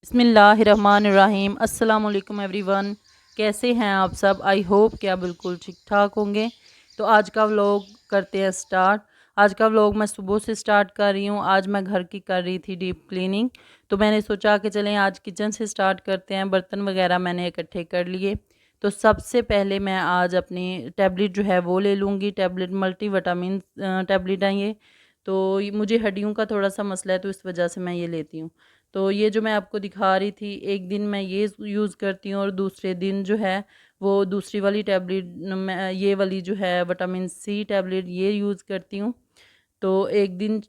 बिस्मिल्लाहिर्रहमानिर्रहीम। अस्सलाम वालेकुम एवरीवन, कैसे हैं आप सब? आई होप कि आप बिल्कुल ठीक ठाक होंगे। तो आज का व्लॉग करते हैं स्टार्ट। आज का व्लॉग मैं सुबह से स्टार्ट कर रही हूँ। आज मैं घर की कर रही थी डीप क्लीनिंग, तो मैंने सोचा कि चलें आज किचन से स्टार्ट करते हैं। बर्तन वगैरह मैंने इकट्ठे कर लिए। तो सबसे पहले मैं आज अपनी टैबलेट जो है वो ले लूँगी। टैबलेट मल्टी विटामिन टैबलेट है ये। तो मुझे हड्डियों का थोड़ा सा मसला है, तो इस वजह से मैं ये लेती हूँ। तो ये जो मैं आपको दिखा रही थी, एक दिन मैं ये यूज़ करती हूँ और दूसरे दिन जो है वो दूसरी वाली टैबलेट, मैं ये वाली जो है विटामिन सी टैबलेट ये यूज़ करती हूँ। तो एक दिन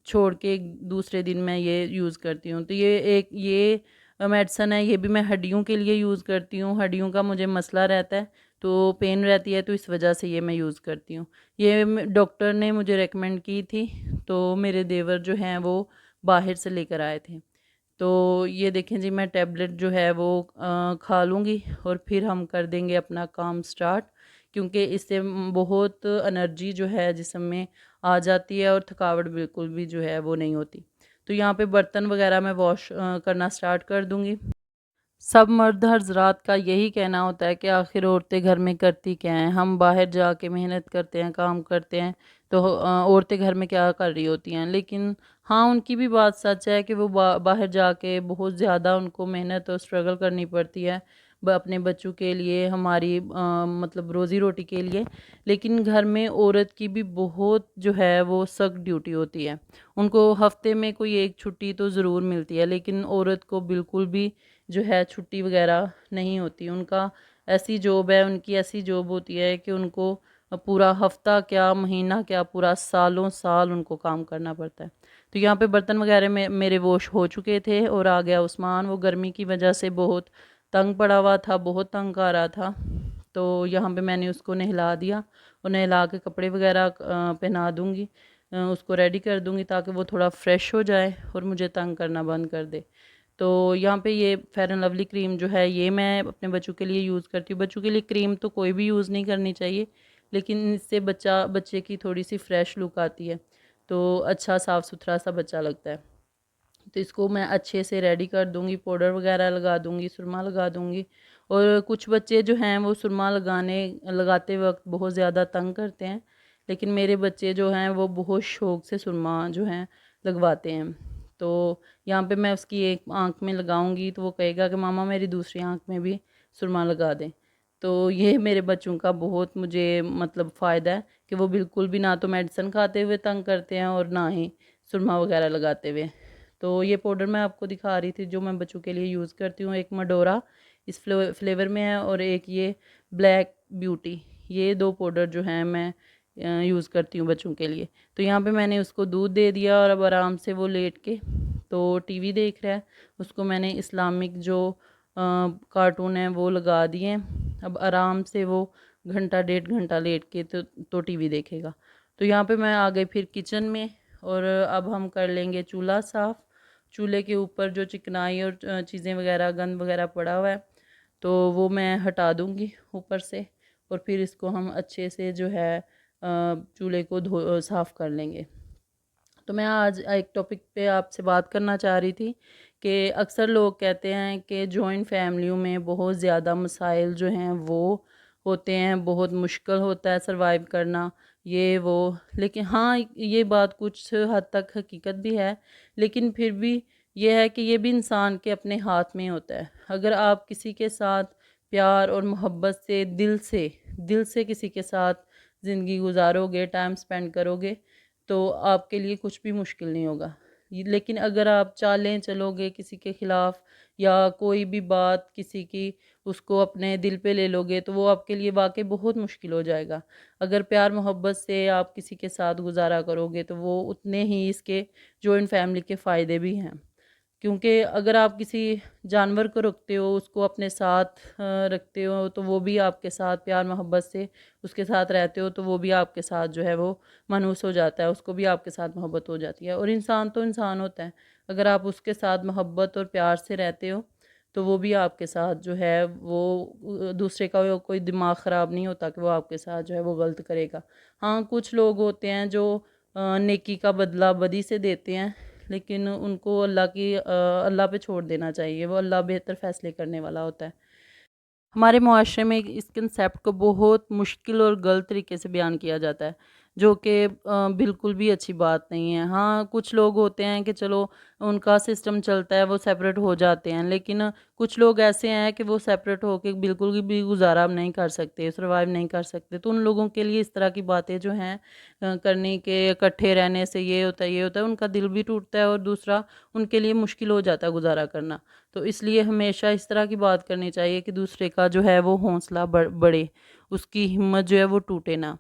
छोड़ के दूसरे दिन मैं ये यूज़ करती हूँ। तो ये मेडिसन है, ये भी मैं हड्डियों के लिए यूज़ करती हूँ। हड्डियों का मुझे मसला रहता है, तो पेन रहती है, तो इस वजह से ये मैं यूज़ करती हूँ। ये डॉक्टर ने मुझे रेकमेंड की थी, तो मेरे देवर जो हैं वो बाहर से लेकर आए थे। तो ये देखें जी, मैं टैबलेट जो है वो खा लूँगी और फिर हम कर देंगे अपना काम स्टार्ट, क्योंकि इससे बहुत एनर्जी जो है जिस्म में आ जाती है और थकावट बिल्कुल भी जो है वो नहीं होती। तो यहाँ पे बर्तन वगैरह मैं वॉश करना स्टार्ट कर दूँगी। सब मर्द हज़रात का यही कहना होता है कि आखिर औरतें घर में करती क्या हैं। हम बाहर जाके मेहनत करते हैं, काम करते हैं, तो औरतें घर में क्या कर रही होती हैं। लेकिन हाँ, उनकी भी बात सच है कि वो बाहर जाके बहुत ज़्यादा उनको मेहनत और स्ट्रगल करनी पड़ती है अपने बच्चों के लिए, हमारी मतलब रोज़ी रोटी के लिए। लेकिन घर में औरत की भी बहुत जो है वो सख्त ड्यूटी होती है। उनको हफ्ते में कोई एक छुट्टी तो ज़रूर मिलती है, लेकिन औरत को बिल्कुल भी जो है छुट्टी वगैरह नहीं होती। उनका ऐसी जॉब है, उनकी ऐसी जॉब होती है कि उनको पूरा हफ्ता क्या, महीना क्या, पूरा सालों साल उनको काम करना पड़ता है। तो यहाँ पे बर्तन वगैरह में मेरे वॉश हो चुके थे और आ गया उस्मान। वो गर्मी की वजह से बहुत तंग पड़ा हुआ था, बहुत तंग आ रहा था। तो यहाँ पे मैंने उसको नहला दिया और नहला के कपड़े वगैरह पहना दूँगी, उसको रेडी कर दूँगी ताकि वो थोड़ा फ्रेश हो जाए और मुझे तंग करना बंद कर दे। तो यहाँ पे ये फेयर एंड लवली क्रीम जो है ये मैं अपने बच्चों के लिए यूज़ करती हूँ। बच्चों के लिए क्रीम तो कोई भी यूज़ नहीं करनी चाहिए, लेकिन इससे बच्चे की थोड़ी सी फ्रेश लुक आती है, तो अच्छा साफ़ सुथरा सा बच्चा लगता है। तो इसको मैं अच्छे से रेडी कर दूँगी, पाउडर वगैरह लगा दूँगी, सुरमा लगा दूँगी। और कुछ बच्चे जो हैं वो सुरमा लगाते वक्त बहुत ज़्यादा तंग करते हैं, लेकिन मेरे बच्चे जो हैं वो बहुत शौक़ से सुरमा जो हैं लगवाते हैं। तो यहाँ पे मैं उसकी एक आँख में लगाऊंगी तो वो कहेगा कि मामा मेरी दूसरी आँख में भी सुरमा लगा दें। तो ये मेरे बच्चों का बहुत मुझे मतलब फ़ायदा है कि वो बिल्कुल भी ना तो मेडिसिन खाते हुए तंग करते हैं और ना ही सुरमा वगैरह लगाते हुए। तो ये पाउडर मैं आपको दिखा रही थी जो मैं बच्चों के लिए यूज़ करती हूँ। एक मडोरा इस फ्लेवर में है और एक ये ब्लैक ब्यूटी, ये दो पाउडर जो हैं मैं यूज़ करती हूँ बच्चों के लिए। तो यहाँ पे मैंने उसको दूध दे दिया और अब आराम से वो लेट के तो टीवी देख रहा है। उसको मैंने इस्लामिक जो कार्टून है वो लगा दिए। अब आराम से वो घंटा डेढ़ घंटा लेट के तो टीवी देखेगा। तो यहाँ पे मैं आ गई फिर किचन में और अब हम कर लेंगे चूल्हा साफ़। चूल्हे के ऊपर जो चिकनाई और चीज़ें वगैरह गंद वगैरह पड़ा हुआ है तो वो मैं हटा दूँगी ऊपर से, और फिर इसको हम अच्छे से जो है चूल्हे को साफ़ कर लेंगे। तो मैं आज एक टॉपिक पे आपसे बात करना चाह रही थी कि अक्सर लोग कहते हैं कि जॉइंट फैमिलियों में बहुत ज़्यादा मसाइल जो हैं वो होते हैं, बहुत मुश्किल होता है सरवाइव करना, ये वो। लेकिन हाँ, ये बात कुछ हद तक हकीकत भी है, लेकिन फिर भी ये है कि ये भी इंसान के अपने हाथ में होता है। अगर आप किसी के साथ प्यार और मोहब्बत से दिल से किसी के साथ ज़िंदगी गुजारोगे, टाइम स्पेंड करोगे, तो आपके लिए कुछ भी मुश्किल नहीं होगा। लेकिन अगर आप चालें चलोगे किसी के ख़िलाफ़ या कोई भी बात किसी की उसको अपने दिल पे ले लोगे, तो वो आपके लिए वाक़ई बहुत मुश्किल हो जाएगा। अगर प्यार मोहब्बत से आप किसी के साथ गुज़ारा करोगे तो वो उतने ही इसके जॉइंट फैमिली के फ़ायदे भी हैं। क्योंकि अगर आप किसी जानवर को रखते हो, उसको अपने साथ रखते हो, तो वो भी आपके साथ प्यार मोहब्बत से उसके साथ रहते हो, तो वो भी आपके साथ जो है वो मानूस हो जाता है, उसको भी आपके साथ मोहब्बत हो जाती है। और इंसान तो इंसान होता है, अगर आप उसके साथ मोहब्बत और प्यार से रहते हो तो वो भी आपके साथ जो है वो दूसरे का कोई दिमाग ख़राब नहीं होता कि वो आपके साथ जो है वो गलत करेगा। हाँ, कुछ लोग होते हैं जो नेकी का बदला बदी से देते हैं, लेकिन उनको अल्लाह पे छोड़ देना चाहिए, वो अल्लाह बेहतर फ़ैसले करने वाला होता है। हमारे मुआशरे में इस कंसेप्ट को बहुत मुश्किल और गलत तरीके से बयान किया जाता है, जो कि बिल्कुल भी अच्छी बात नहीं है। हाँ, कुछ लोग होते हैं कि चलो उनका सिस्टम चलता है, वो सेपरेट हो जाते हैं, लेकिन कुछ लोग ऐसे हैं कि वो सेपरेट होके बिल्कुल भी गुज़ारा नहीं कर सकते, सर्वाइव नहीं कर सकते। तो उन लोगों के लिए इस तरह की बातें जो हैं करने के, इकट्ठे रहने से ये होता है, उनका दिल भी टूटता है और दूसरा उनके लिए मुश्किल हो जाता है गुज़ारा करना। तो इसलिए हमेशा इस तरह की बात करनी चाहिए कि दूसरे का जो है वो हौसला बढ़े, उसकी हिम्मत जो है वो टूटे ना।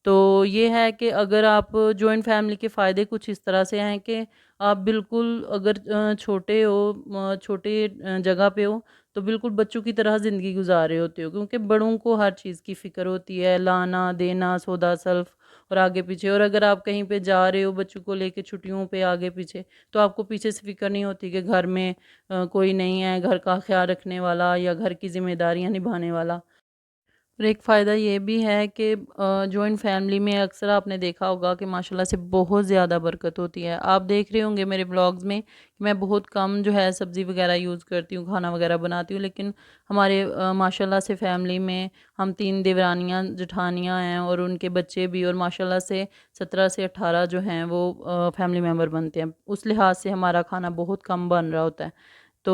तो ये है कि अगर आप जॉइंट फैमिली के फ़ायदे कुछ इस तरह से हैं कि आप बिल्कुल अगर छोटे हो, छोटे जगह पे हो, तो बिल्कुल बच्चों की तरह ज़िंदगी गुजार रहे होते हो, क्योंकि बड़ों को हर चीज़ की फ़िक्र होती है, लाना देना, सौदा सल्फ़ और आगे पीछे। और अगर आप कहीं पे जा रहे हो बच्चों को लेके छुट्टियों पे आगे पीछे, तो आपको पीछे से फ़िक्र नहीं होती कि घर में कोई नहीं है घर का ख्याल रखने वाला या घर की ज़िम्मेदारियाँ निभाने वाला। और एक फ़ायदा ये भी है कि जॉइंट फैमिली में अक्सर आपने देखा होगा कि माशाल्लाह से बहुत ज़्यादा बरकत होती है। आप देख रहे होंगे मेरे व्लॉग्स में कि मैं बहुत कम जो है सब्ज़ी वगैरह यूज़ करती हूँ, खाना वगैरह बनाती हूँ, लेकिन हमारे माशाल्लाह से फैमिली में हम 3 देवरानियाँ, जेठानियाँ हैं और उनके बच्चे भी, और माशाल्लाह से 17 से 18 जो हैं वो फैमिली मेंबर बनते हैं। उस लिहाज से हमारा खाना बहुत कम बन रहा होता है। तो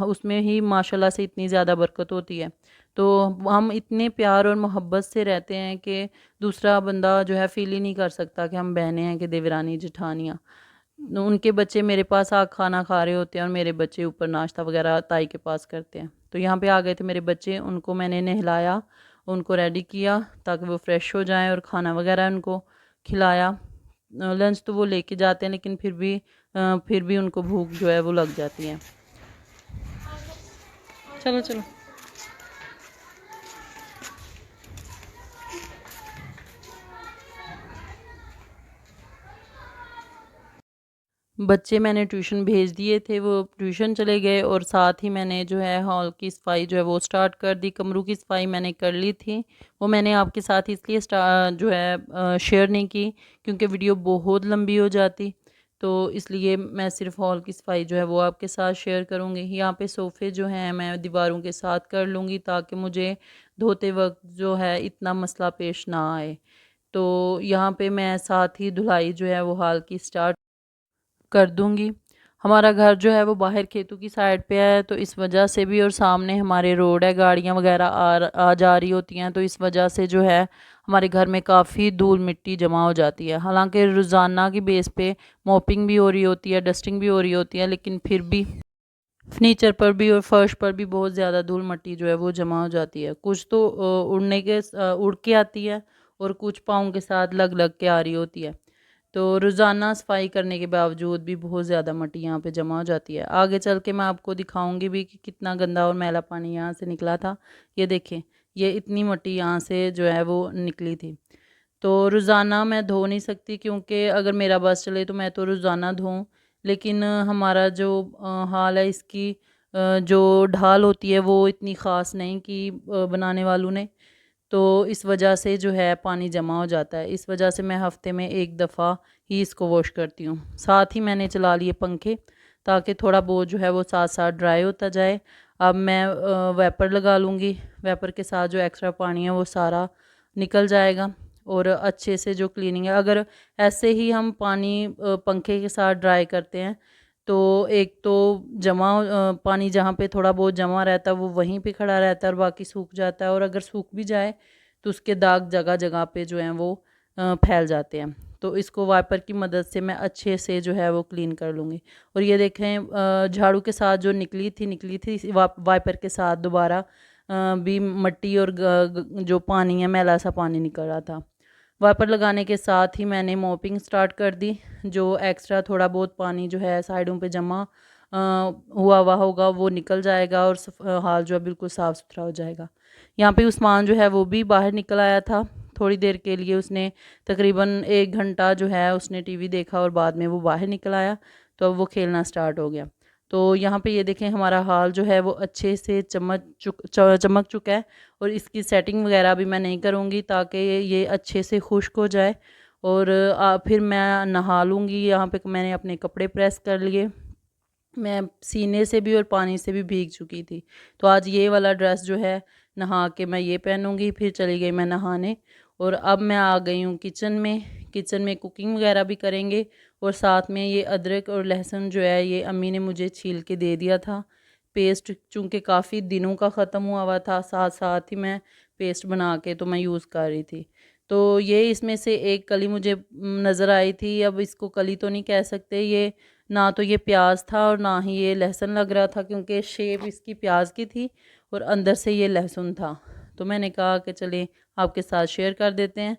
उसमें ही माशाल्लाह से इतनी ज़्यादा बरकत होती है। तो हम इतने प्यार और मोहब्बत से रहते हैं कि दूसरा बंदा जो है फ़ील ही नहीं कर सकता कि हम बहनें हैं कि देवरानी जेठानियाँ। उनके बच्चे मेरे पास खाना खा रहे होते हैं और मेरे बच्चे ऊपर नाश्ता वगैरह ताई के पास करते हैं। तो यहाँ पे आ गए थे मेरे बच्चे, उनको मैंने नहलाया, उनको रेडी किया ताकि वो फ्रेश हो जाएँ और खाना वगैरह उनको खिलाया। लंच तो वो लेके जाते हैं, लेकिन फिर भी उनको भूख जो है वो लग जाती है। चलो चलो। बच्चे मैंने ट्यूशन भेज दिए थे, वो ट्यूशन चले गए और साथ ही मैंने जो है हॉल की सफाई जो है वो स्टार्ट कर दी। कमरों की सफाई मैंने कर ली थी, वो मैंने आपके साथ इसलिए जो है शेयर नहीं की क्योंकि वीडियो बहुत लंबी हो जाती। तो इसलिए मैं सिर्फ हॉल की सफाई जो है वो आपके साथ शेयर करूँगी। यहाँ पे सोफ़े जो हैं मैं दीवारों के साथ कर लूँगी ताकि मुझे धोते वक्त जो है इतना मसला पेश ना आए। तो यहाँ पे मैं साथ ही धुलाई जो है वो हाल की स्टार्ट कर दूँगी। हमारा घर जो है वो बाहर खेतों की साइड पे है, तो इस वजह से भी, और सामने हमारे रोड है, गाड़ियाँ वगैरह आ जा रही होती हैं, तो इस वजह से जो है हमारे घर में काफ़ी धूल मिट्टी जमा हो जाती है। हालांकि रोज़ाना की बेस पे मॉपिंग भी हो रही होती है, डस्टिंग भी हो रही होती है, लेकिन फिर भी फर्नीचर पर भी और फर्श पर भी बहुत ज़्यादा धूल मिट्टी जो है वो जमा हो जाती है। कुछ तो उड़ के आती है और कुछ पाँव के साथ लग लग के आ रही होती है। तो रोज़ाना सफाई करने के बावजूद भी बहुत ज़्यादा मिट्टी यहाँ पे जमा हो जाती है। आगे चल के मैं आपको दिखाऊंगी भी कि कितना गंदा और मैला पानी यहाँ से निकला था। ये देखें, ये इतनी मिट्टी यहाँ से जो है वो निकली थी। तो रोज़ाना मैं धो नहीं सकती, क्योंकि अगर मेरा बस चले तो मैं तो रोज़ाना धोऊं, लेकिन हमारा जो हाल है इसकी जो ढाल होती है वो इतनी ख़ास नहीं की बनाने वालों ने, तो इस वजह से जो है पानी जमा हो जाता है। इस वजह से मैं हफ़्ते में एक दफ़ा ही इसको वॉश करती हूँ। साथ ही मैंने चला लिए पंखे ताकि थोड़ा बहुत जो है वो साथ साथ ड्राई होता जाए। अब मैं वाइपर लगा लूँगी, वाइपर के साथ जो एक्स्ट्रा पानी है वो सारा निकल जाएगा और अच्छे से जो क्लीनिंग है, अगर ऐसे ही हम पानी पंखे के साथ ड्राई करते हैं तो एक तो पानी जहाँ पे थोड़ा बहुत जमा रहता है वो वहीं पे खड़ा रहता है और बाकी सूख जाता है, और अगर सूख भी जाए तो उसके दाग जगह जगह पे जो हैं वो फैल जाते हैं। तो इसको वाइपर की मदद से मैं अच्छे से जो है वो क्लीन कर लूँगी। और ये देखें, झाड़ू के साथ जो निकली थी वाइपर के साथ दोबारा भी मिट्टी और जो पानी है मैला सा पानी निकल रहा था। वाइपर लगाने के साथ ही मैंने मॉपिंग स्टार्ट कर दी। जो एक्स्ट्रा थोड़ा बहुत पानी जो है साइडों पे जमा हुआ होगा वो निकल जाएगा और हाल जो है बिल्कुल साफ़ सुथरा हो जाएगा। यहाँ पे उस्मान जो है वो भी बाहर निकल आया था थोड़ी देर के लिए। उसने तकरीबन 1 घंटा जो है उसने टीवी देखा और बाद में वो बाहर निकल आया, तो अब वो खेलना स्टार्ट हो गया। तो यहाँ पे ये देखें, हमारा हाल जो है वो अच्छे से चमक चुका है, और इसकी सेटिंग वगैरह भी मैं नहीं करूँगी ताकि ये अच्छे से खुश्क हो जाए और फिर मैं नहा लूँगी। यहाँ पे मैंने अपने कपड़े प्रेस कर लिए, मैं सीने से भी और पानी से भी भीग चुकी थी। तो आज ये वाला ड्रेस जो है नहा के मैं ये पहनूंगी। फिर चली गई मैं नहाने और अब मैं आ गई हूँ किचन में। किचन में कुकिंग वगैरह भी करेंगे और साथ में ये अदरक और लहसुन जो है ये अम्मी ने मुझे छील के दे दिया था। पेस्ट चूँकि काफ़ी दिनों का ख़त्म हुआ था, साथ साथ ही मैं पेस्ट बना के तो मैं यूज़ कर रही थी। तो ये इसमें से एक कली मुझे नज़र आई थी। अब इसको कली तो नहीं कह सकते, ये ना तो ये प्याज था और ना ही ये लहसुन लग रहा था, क्योंकि शेप इसकी प्याज की थी और अंदर से ये लहसुन था। तो मैंने कहा कि चले आपके साथ शेयर कर देते हैं।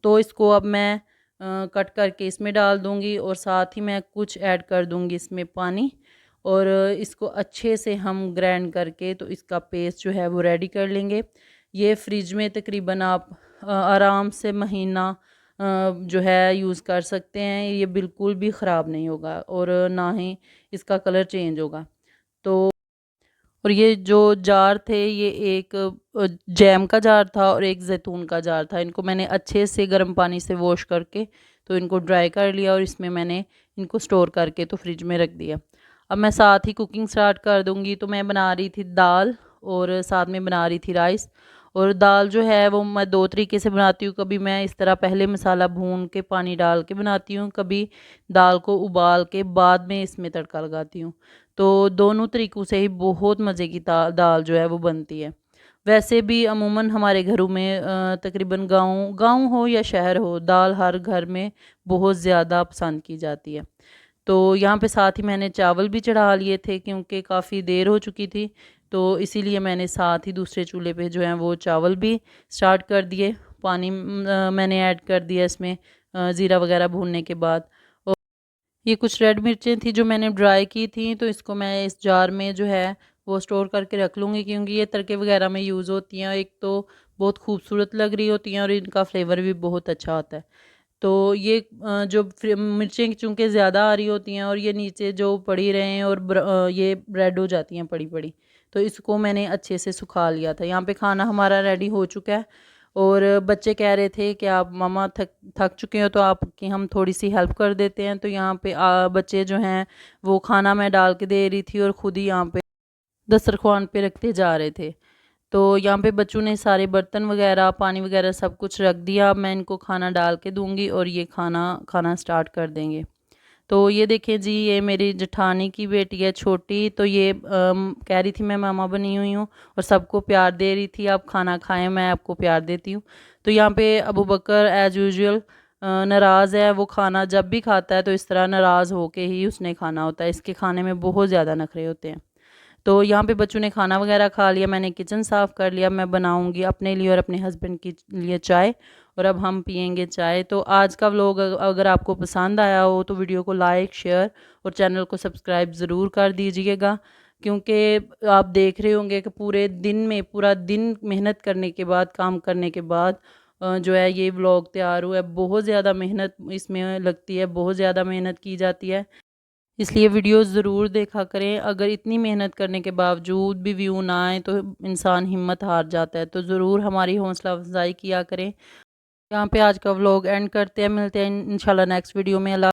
तो इसको अब मैं कट करके इसमें डाल दूँगी और साथ ही मैं कुछ ऐड कर दूँगी इसमें पानी, और इसको अच्छे से हम ग्राइंड करके तो इसका पेस्ट जो है वो रेडी कर लेंगे। ये फ्रिज में तकरीबन आप आराम से महीना जो है यूज़ कर सकते हैं। ये बिल्कुल भी ख़राब नहीं होगा और ना ही इसका कलर चेंज होगा। तो और ये जो जार थे ये एक जैम का जार था और एक जैतून का जार था। इनको मैंने अच्छे से गर्म पानी से वॉश करके तो इनको ड्राई कर लिया और इसमें मैंने इनको स्टोर करके तो फ्रिज में रख दिया। अब मैं साथ ही कुकिंग स्टार्ट कर दूँगी। तो मैं बना रही थी दाल और साथ में बना रही थी राइस। और दाल जो है वो मैं दो तरीके से बनाती हूँ। कभी मैं इस तरह पहले मसाला भून के पानी डाल के बनाती हूँ, कभी दाल को उबाल के बाद में इसमें तड़का लगाती हूँ। तो दोनों तरीक़ों से ही बहुत मज़े की दाल जो है वो बनती है। वैसे भी अमूमन हमारे घरों में तकरीबन गाँव हो या शहर हो, दाल हर घर में बहुत ज़्यादा पसंद की जाती है। तो यहाँ पे साथ ही मैंने चावल भी चढ़ा लिए थे, क्योंकि काफ़ी देर हो चुकी थी। तो इसीलिए मैंने साथ ही दूसरे चूल्हे पे जो है वो चावल भी स्टार्ट कर दिए। पानी मैंने ऐड कर दिया इसमें ज़ीरा वगैरह भूनने के बाद। और ये कुछ रेड मिर्चें थी जो मैंने ड्राई की थी, तो इसको मैं इस जार में जो है वो स्टोर करके रख लूँगी, क्योंकि ये तड़के वगैरह में यूज़ होती हैं। एक तो बहुत खूबसूरत लग रही होती हैं और इनका फ्लेवर भी बहुत अच्छा होता है। तो ये जो मिर्चें चूँकि ज़्यादा आ रही होती हैं और ये नीचे जो पड़ी रहें और ये रेड हो जाती हैं पड़ी पड़ी, तो इसको मैंने अच्छे से सुखा लिया था। यहाँ पे खाना हमारा रेडी हो चुका है और बच्चे कह रहे थे कि आप मम्मा थक थक चुके हो तो आपकी हम थोड़ी सी हेल्प कर देते हैं। तो यहाँ पे बच्चे जो हैं वो खाना मैं डाल के दे रही थी और ख़ुद ही यहाँ पे दस्तरखान पे रखते जा रहे थे। तो यहाँ पे बच्चों ने सारे बर्तन वगैरह पानी वगैरह सब कुछ रख दिया। अब मैं इनको खाना डाल के दूँगी और ये खाना खाना स्टार्ट कर देंगे। तो ये देखें जी, ये मेरी जेठानी की बेटी है छोटी। तो ये कह रही थी मैं मामा बनी हुई हूँ और सबको प्यार दे रही थी, आप खाना खाएं मैं आपको प्यार देती हूँ। तो यहाँ पे अबू बकर एज़ यूजुअल नाराज़ है। वो खाना जब भी खाता है तो इस तरह नाराज़ होके ही उसने खाना होता है। इसके खाने में बहुत ज़्यादा नखरे होते हैं। तो यहाँ पे बच्चों ने खाना वगैरह खा लिया, मैंने किचन साफ़ कर लिया। मैं बनाऊँगी अपने लिए और अपने हस्बैंड के लिए चाय और अब हम पियेंगे चाय। तो आज का व्लॉग अगर आपको पसंद आया हो तो वीडियो को लाइक शेयर और चैनल को सब्सक्राइब ज़रूर कर दीजिएगा, क्योंकि आप देख रहे होंगे कि पूरा दिन मेहनत करने के बाद, काम करने के बाद जो है ये व्लॉग तैयार हुआ है। बहुत ज़्यादा मेहनत इसमें लगती है, बहुत ज़्यादा मेहनत की जाती है, इसलिए वीडियो ज़रूर देखा करें। अगर इतनी मेहनत करने के बावजूद भी व्यू ना आए तो इंसान हिम्मत हार जाता है। तो ज़रूर हमारी हौसला अफजाई किया करें। यहाँ पे आज का व्लॉग एंड करते हैं, मिलते हैं इंशाल्लाह नेक्स्ट वीडियो में। अल्लाह।